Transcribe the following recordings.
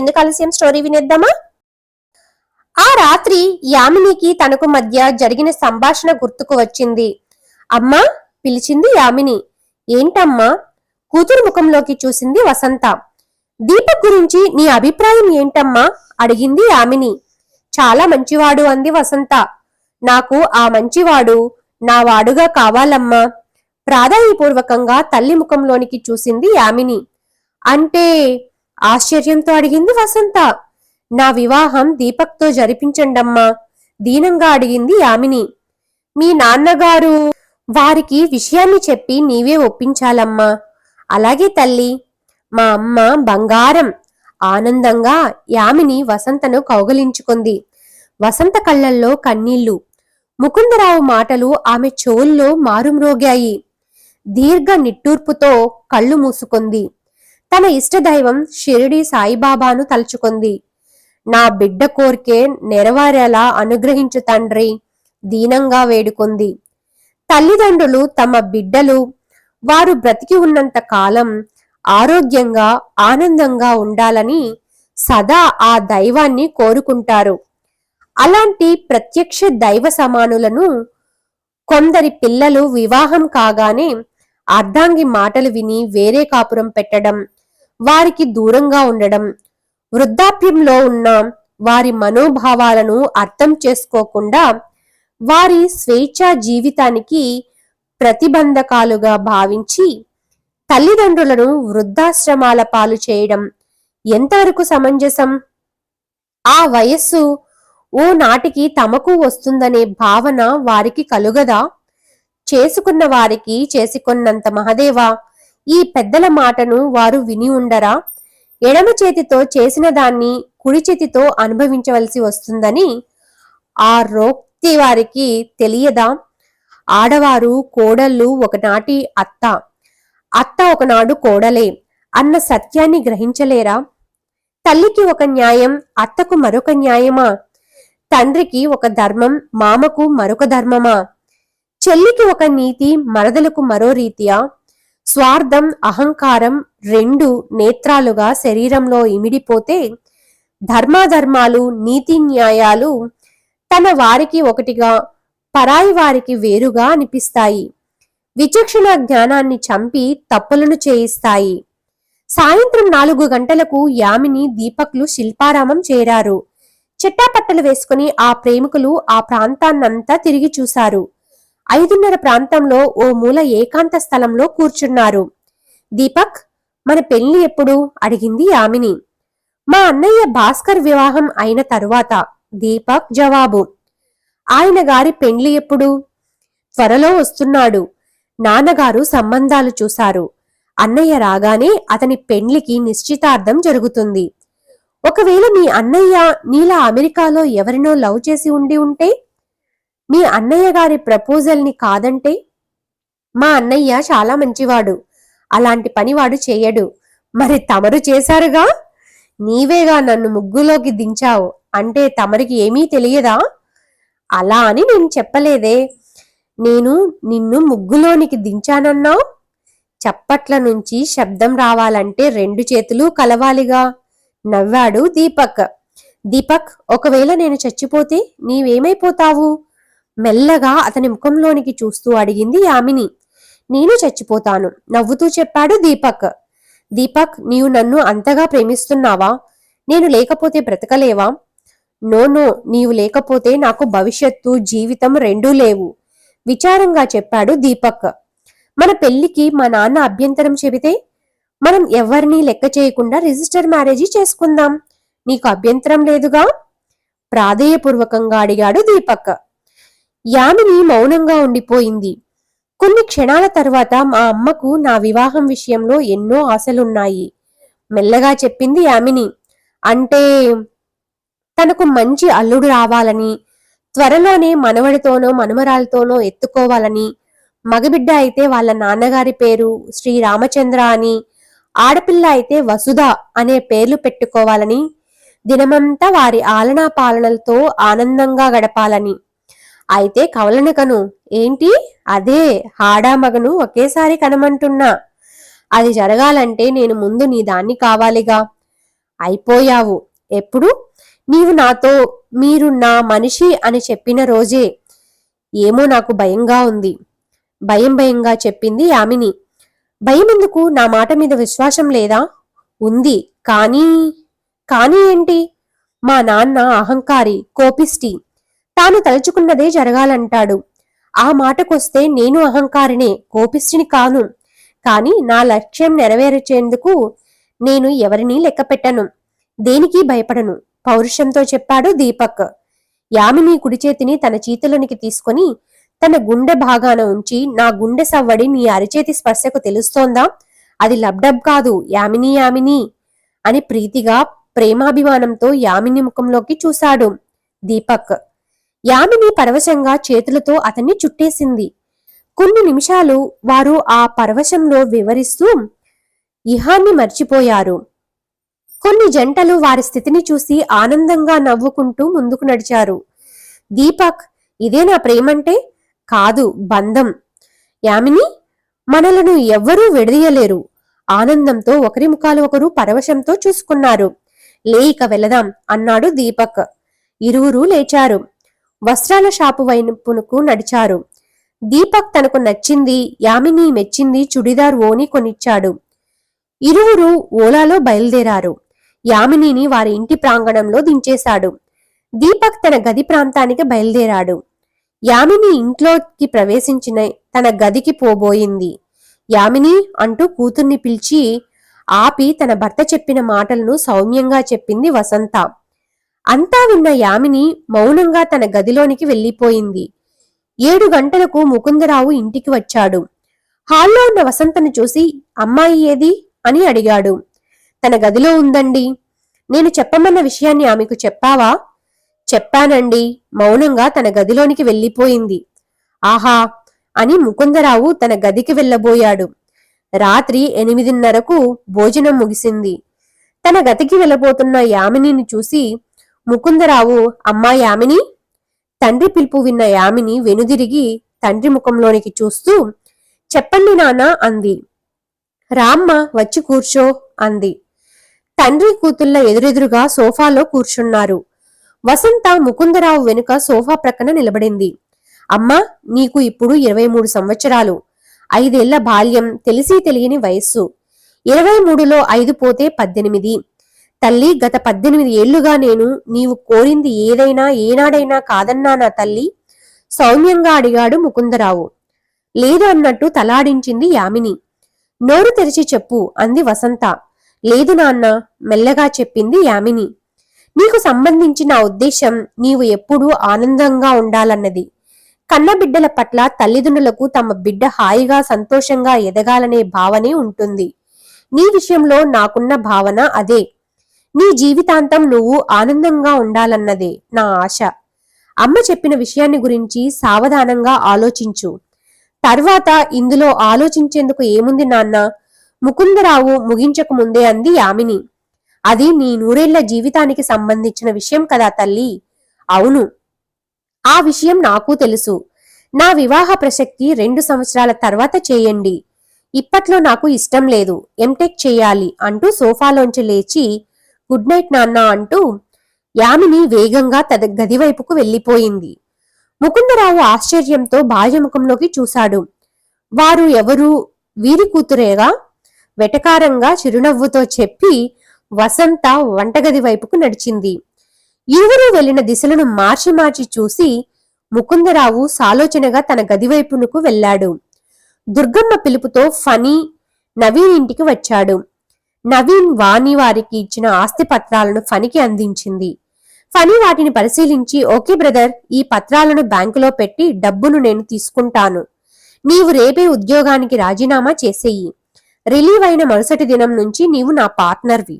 ఎందుకు ఆలస్యం, స్టోరీ వినేద్దామా? ఆ రాత్రి యామినికి తనకు మధ్య జరిగిన సంభాషణ గుర్తుకు వచ్చింది. అమ్మా పిలిచింది యామిని. ఏంటమ్మా? కూతురు ముఖంలోకి చూసింది వసంత. దీపక్ గురించి నీ అభిప్రాయం ఏంటమ్మా అడిగింది యామిని. చాలా మంచివాడు అంది వసంత. నాకు ఆ మంచివాడు నా వాడుగా కావాలమ్మా. ప్రాధాయపూర్వకంగా తల్లి ముఖంలోనికి చూసింది యామిని. అంటే? ఆశ్చర్యంతో అడిగింది వసంత. నా వివాహం దీపక్తో జరిపించండమ్మా దీనంగా అడిగింది యామిని. మీ నాన్నగారు వారికి విషయాన్ని చెప్పి నీవే ఒప్పించాలమ్మా. అలాగే తల్లి. మా అమ్మ బంగారం. ఆనందంగా యామిని వసంతను కౌగలించుకుంది. వసంత కళ్ళల్లో కన్నీళ్లు. ముకుందరావు మాటలు ఆమె చెవుల్లో మారుమ్రోగాయి. దీర్ఘ నిట్టూర్పుతో కళ్ళు మూసుకుంది. తన ఇష్టదైవం షిరిడి సాయిబాబాను తలుచుకుంది. నా బిడ్డ కోరికే నెరవేరేలా అనుగ్రహించు తండ్రి దీనంగా వేడుకుంది. తల్లిదండ్రులు తమ బిడ్డలు వారు బ్రతికి ఉన్నంత కాలం ఆరోగ్యంగా ఆనందంగా ఉండాలని సదా ఆ దైవాన్ని కోరుకుంటారు. అలాంటి ప్రత్యక్ష దైవ సమానులను కొందరి పిల్లలు వివాహం కాగానే అర్ధాంగి మాటలు విని వేరే కాపురం పెట్టడం, వారికి దూరంగా ఉండడం, వృద్ధాప్యంలో ఉన్న వారి మనోభావాలను అర్థం చేసుకోకుండా వారి స్వేచ్ఛా జీవితానికి ప్రతిబంధకాలుగా భావించి తల్లిదండ్రులను వృద్ధాశ్రమాల పాలు చేయడం ఎంతవరకు సమంజసం? ఆ వయస్సు ఓ నాటికి తమకు వస్తుందనే భావన వారికి కలుగదా? చేసుకున్న వారికి చేసుకున్నంత మహదేవా, ఈ పెద్దల మాటను వారు విని ఉండరా? ఎడమ చేతితో చేసిన దాన్ని కుడి చేతితో అనుభవించవలసి వస్తుందని ఆ రోక్తి వారికి తెలియదా? ఆడవారు కోడళ్ళు ఒకనాటి అత్త, అత్త ఒకనాడు కోడలే అన్న సత్యాన్ని గ్రహించలేరా? తల్లికి ఒక న్యాయం, అత్తకు మరొక న్యాయమా? తండ్రికి ఒక ధర్మం, మామకు మరొక ధర్మమా? చెల్లికి ఒక నీతి, మరదలకు మరో రీతియా? స్వార్థం, అహంకారం రెండు నేత్రాలుగా శరీరంలో ఇమిడిపోతే ధర్మాధర్మాలు, నీతి న్యాయాలు తన వారికి ఒకటిగా, పరాయి వారికి వేరుగా అనిపిస్తాయి. విచక్షణ జ్ఞానాన్ని చంపి తప్పులను చేయిస్తాయి. సాయంత్రం 4 గంటలకు యామిని, దీపక్లు శిల్పారామం చేరారు. చెట్టాపట్టలు వేసుకుని ఆ ప్రేమికులు ఆ ప్రాంతాన్నంతా తిరిగి చూశారు. 5:30 ప్రాంతంలో ఓ మూల ఏకాంత స్థలంలో కూర్చున్నారు. దీపక్, మన పెళ్లి ఎప్పుడు అడిగింది యామిని. మా అన్నయ్య భాస్కర్ వివాహం అయిన తరువాత దీపక్ జవాబు. ఆయన గారి పెండ్లి ఎప్పుడు? త్వరలో వస్తున్నాడు. నాన్నగారు సంబంధాలు చూశారు. అన్నయ్య రాగానే అతని పెండ్లికి నిశ్చితార్థం జరుగుతుంది. ఒకవేళ మీ అన్నయ్య నీలా అమెరికాలో ఎవరినో లవ్ చేసి ఉంటే, మీ అన్నయ్య గారి ప్రపోజల్ ని కాదంటే? మా అన్నయ్య చాలా మంచివాడు, అలాంటి పనివాడు చేయడు. మరి తమరు చేశారుగా? నీవేగా నన్ను ముగ్గులోకి దించావు అంటే తమరికి ఏమీ తెలియదా? అలా అని నేను చెప్పలేదే. నేను నిన్ను ముగ్గులోనికి దించానన్నావు. చప్పట్ల నుంచి శబ్దం రావాలంటే 2 చేతులు కలవాలిగా నవ్వాడు దీపక్. దీపక్, ఒకవేళ నేను చచ్చిపోతే నీవేమైపోతావు? మెల్లగా అతని ముఖంలోనికి చూస్తూ అడిగింది యామిని. నేను చచ్చిపోతాను నవ్వుతూ చెప్పాడు దీపక్. దీపక్, నీవు నన్ను అంతగా ప్రేమిస్తున్నావా? నేను లేకపోతే బ్రతకలేవా? నో, నీవు లేకపోతే నాకు భవిష్యత్తు, జీవితం రెండూ లేవు విచారంగా చెప్పాడు దీపక్. మన పెళ్లికి మా నాన్న అభ్యంతరం చెబితే మనం ఎవరినీ లెక్క చేయకుండా రిజిస్టర్ మ్యారేజీ చేసుకుందాం. నీకు అభ్యంతరం లేదుగా? ప్రాధేయపూర్వకంగా అడిగాడు దీపక్. యామిని మౌనంగా ఉండిపోయింది. కొన్ని క్షణాల తర్వాత మా అమ్మకు నా వివాహం విషయంలో ఎన్నో ఆశలున్నాయి మెల్లగా చెప్పింది యామిని. అంటే తనకు మంచి అల్లుడు రావాలని, త్వరలోనే మనవడితోనో మనమరాలతోనో ఎత్తుకోవాలని, మగబిడ్డ అయితే వాళ్ళ నాన్నగారి పేరు శ్రీరామచంద్ర అని, ఆడపిల్ల అయితే వసుధ అనే పేర్లు పెట్టుకోవాలని, దినమంతా వారి ఆలనా పాలనలతో ఆనందంగా గడపాలని. అయితే కవలను కను. ఏంటి? అదే, ఆడా మగను ఒకేసారి కనమంటున్నా. అది జరగాలంటే నేను ముందు నీ దాన్ని కావాలిగా. అయిపోయావు. ఎప్పుడు? నీవు నాతో మీరు నా మనిషి అని చెప్పిన రోజే. ఏమో నాకు భయంగా ఉంది. భయంగా చెప్పింది యామిని. భయమెందుకు? నా మాట మీద విశ్వాసం లేదా? ఉంది. కానీ ఏంటి? మా నాన్న అహంకారి, కోపిష్టి. తాను తలుచుకున్నదే జరగాలంటాడు. ఆ మాటకొస్తే నేను అహంకారినే, కోపిష్టిని కాను. కాని నా లక్ష్యం నెరవేర్చేందుకు నేను ఎవరినీ లెక్కపెట్టను, దేనికి భయపడను, పౌరుషంతో చెప్పాడు దీపక్. యామిని కుడి చేతిని తన చేతిలోనికి తీసుకుని తన గుండె భాగాన ఉంచి, నా గుండె సవ్వడి నీ అరిచేతి స్పర్శకు తెలుస్తోందా? అది లబ్డబ్ కాదు, యామిని యామిని అని ప్రీతిగా ప్రేమాభిమానంతో యామిని ముఖంలోకి చూశాడు దీపక్. యామిని పరవశంగా చేతులతో అతన్ని చుట్టేసింది. కొన్ని నిమిషాలు వారు ఆ పరవశంలో వివరిస్తూ ఇహాన్ని మర్చిపోయారు. కొన్ని జంటలు వారి స్థితిని చూసి ఆనందంగా నవ్వుకుంటూ ముందుకు నడిచారు. దీపక్, ఇదే నా ప్రేమంటే? కాదు, బంధం. యామిని, మనలను ఎవ్వరూ విడదీయలేరు. ఆనందంతో ఒకరి ముఖాలు ఒకరు పరవశంతో చూసుకున్నారు. ఇక వెళదాం అన్నాడు దీపక్. ఇరువురు లేచారు. వస్త్రాల షాపు వైపునకు నడిచారు. దీపక్ తనకు నచ్చింది, యామిని మెచ్చింది చుడిదార్ ఓని కొనిచ్చాడు. ఇరువురు ఓలాలో బయలుదేరారు. యామినిని వారి ఇంటి ప్రాంగణంలో దించేశాడు. దీపక్ తన గది ప్రాంతానికి బయలుదేరాడు. యామిని ఇంట్లోకి ప్రవేశించిన తన గదికి పోబోయింది. యామిని అంటూ కూతుర్ని పిలిచి ఆపి తన భర్త చెప్పిన మాటలను సౌమ్యంగా చెప్పింది వసంత. అంతా విన్న యామిని మౌనంగా తన గదిలోనికి వెళ్లిపోయింది. 7 గంటలకు ముకుందరావు ఇంటికి వచ్చాడు. హాల్లో ఉన్న వసంతను చూసి అమ్మాయి ఏది అని అడిగాడు. తన గదిలో ఉందండి. నేను చెప్పమన్న విషయాన్ని ఆమెకు చెప్పావా? చెప్పానండి. మౌనంగా తన గదిలోనికి వెళ్లిపోయింది. ఆహా అని ముకుందరావు తన గదికి వెళ్లబోయాడు. రాత్రి 8:30కు భోజనం ముగిసింది. తన గదికి వెళ్లబోతున్న యామినిని చూసి ముకుందరావు, అమ్మా యామిని. తండ్రి పిలుపు విన్న యామిని వెనుదిరిగి తండ్రి ముఖంలోనికి చూస్తూ, చెప్పండి నాన్న అంది. రామ్మ, వచ్చి కూర్చో అంది. తండ్రి కూతుళ్ళ ఎదురెదురుగా సోఫాలో కూర్చున్నారు. వసంత ముకుందరావు వెనుక సోఫా ప్రక్కన నిలబడింది. అమ్మా, నీకు ఇప్పుడు 23 సంవత్సరాలు. 5 ఏళ్ల బాల్యం, తెలిసి తెలియని వయస్సు. 23లో 5 పోతే 18. తల్లి, గత 18 ఏళ్లుగా నేను నీవు కోరింది ఏదైనా ఏనాడైనా కాదన్నానా తల్లి? సౌమ్యంగా అడిగాడు ముకుందరావు. లేదు అన్నట్టు తలాడించింది యామిని. నోరు తెరిచి చెప్పు అంది వసంత. లేదు నాన్న, మెల్లగా చెప్పింది యామిని. నీకు సంబంధించి నా ఉద్దేశం నీవు ఎప్పుడూ ఆనందంగా ఉండాలన్నది. కన్నబిడ్డల పట్ల తల్లిదండ్రులకు తమ బిడ్డ హాయిగా సంతోషంగా ఎదగాలనే భావనే ఉంటుంది. నీ విషయంలో నాకున్న భావన అదే. నీ జీవితాంతం నువ్వు ఆనందంగా ఉండాలన్నదే నా ఆశ. అమ్మ చెప్పిన విషయాన్ని గురించి సావధానంగా ఆలోచించు. తర్వాత ఇందులో ఆలోచించేందుకు ఏముంది నాన్న? ముకుందరావు ముగించక ముందే అంది యామిని. అది నీ 100 ఏళ్ల జీవితానికి సంబంధించిన విషయం కదా తల్లి? అవును, ఆ విషయం నాకు తెలుసు. నా వివాహ ప్రసక్తి 2 సంవత్సరాల తర్వాత చేయండి. ఇప్పట్లో నాకు ఇష్టం లేదు, ఎంటెక్ చేయాలి అంటూ సోఫాలోంచి లేచి గుడ్ నైట్ నాన్న అంటూ యామిని వేగంగా తన గదివైపుకు వెళ్లిపోయింది. ముకుందరావు ఆశ్చర్యంతో భార్యముఖంలోకి చూశాడు. వారు ఎవరు? వీరి కూతురేగా? వెటకారంగా చిరునవ్వుతో చెప్పి వసంత వంటగది వైపుకు నడిచింది. ఇరువురు వెళ్లిన దిశలను మార్చి మార్చి చూసి ముకుందరావు సాలోచనగా తన గదివైపునకు వెళ్లాడు. దుర్గమ్మ పిలుపుతో ఫణి నవీన్ ఇంటికి వచ్చాడు. నవీన్ వాణి వారికి ఇచ్చిన ఆస్తి పత్రాలను ఫణికి అందించింది. ఫణి వాటిని పరిశీలించి, ఓకే బ్రదర్, ఈ పత్రాలను బ్యాంకులో పెట్టి డబ్బును నేను తీసుకుంటాను. నీవు రేపే ఉద్యోగానికి రాజీనామా చేసేయి. రిలీవ్ అయిన మరుసటి దినం నుంచి నీవు నా పార్ట్నర్వి.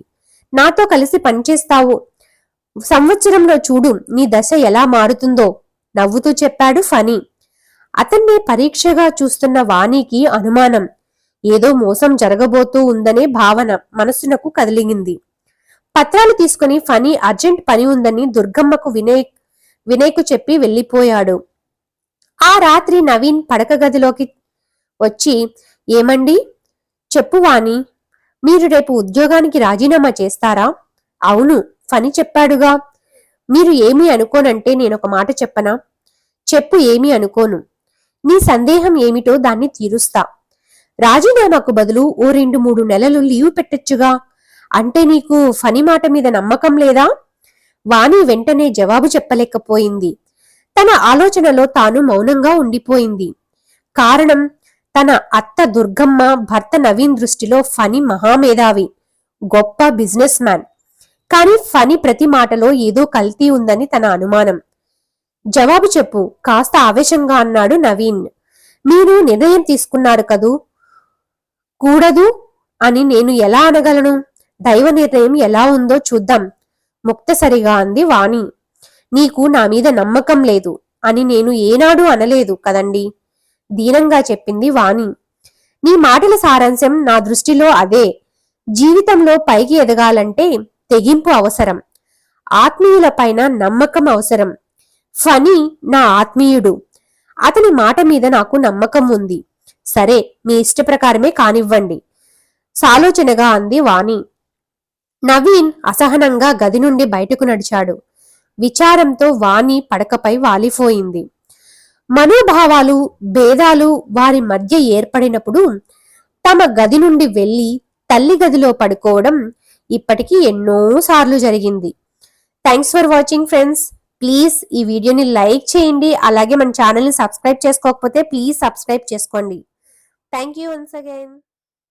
నాతో కలిసి పనిచేస్తావు. సంవత్సరంలో చూడు నీ దశ ఎలా మారుతుందో నవ్వుతూ చెప్పాడు ఫణి. అతన్నే పరీక్షగా చూస్తున్న వాణికి అనుమానం. ఏదో మోసం జరగబోతూ ఉందనే భావన మనసునకు కదిలింది. పత్రాలు తీసుకుని ఫణి అర్జెంట్ పని ఉందని దుర్గమ్మకు వినయ్కు చెప్పి వెళ్లిపోయాడు. ఆ రాత్రి నవీన్ పడక గదిలోకి వచ్చి, ఏమండి? చెప్పు వాణి, మీరు రేపు ఉద్యోగానికి రాజీనామా చేస్తారా అవును, ఫణి చెప్పాడుగా. మీరు ఏమీ అనుకోనంటే నేనొక మాట చెప్పనా? చెప్పు, ఏమీ అనుకోను. నీ సందేహం ఏమిటో దాన్ని తీరుస్తా. రాజీనామాకు బదులు ఓ 2-3 నెలలు లీవ్ పెట్టొచ్చుగా. అంటే నీకు ఫణి మాట మీద నమ్మకం లేదా? వాణి వెంటనే జవాబు చెప్పలేకపోయింది. తన ఆలోచనలో తాను మౌనంగా ఉండిపోయింది. కారణం, తన అత్త దుర్గమ్మ భర్త నవీన్ దృష్టిలో ఫణి మహామేధావి, గొప్ప బిజినెస్ మ్యాన్. కాని ఫణి ప్రతి మాటలో ఏదో కల్తీ ఉందని తన అనుమానం. జవాబు చెప్పు, కాస్త ఆవేశంగా అన్నాడు నవీన్. మీరు నిర్ణయం తీసుకున్నారు కదూ. కూడదు అని నేను ఎలా అనగలను? దైవ నిర్ణయం ఎలా ఉందో చూద్దాం, ముక్తసరిగా అంది వాణి. నీకు నా మీద నమ్మకం లేదు అని నేను ఏనాడూ అనలేదు కదండి, దీనంగా చెప్పింది వాణి. నీ మాటల సారాంశం నా దృష్టిలో అదే. జీవితంలో పైకి ఎదగాలంటే తెగింపు అవసరం, ఆత్మీయులపైన నమ్మకం అవసరం. ఫణి నా ఆత్మీయుడు, అతని మాట మీద నాకు నమ్మకం ఉంది. సరే, మీ ఇష్ట ప్రకారమే కానివ్వండి, సాలోచనగా అంది వాణి. నవీన్ అసహనంగా గది నుండి బయటకు నడిచాడు. విచారంతో వాణి పడకపై వాలిపోయింది. మనోభావాలు, భేదాలు వారి మధ్య ఏర్పడినప్పుడు తమ గది నుండి వెళ్లి తల్లి గదిలో పడుకోవడం ఇప్పటికీ ఎన్నోసార్లు జరిగింది. Thanks for watching friends. Please ఈ వీడియోని లైక్ చేయండి. అలాగే మన ఛానల్ని సబ్స్క్రైబ్ చేసుకోకపోతే ప్లీజ్ సబ్స్క్రైబ్ చేసుకోండి. Thank you once again.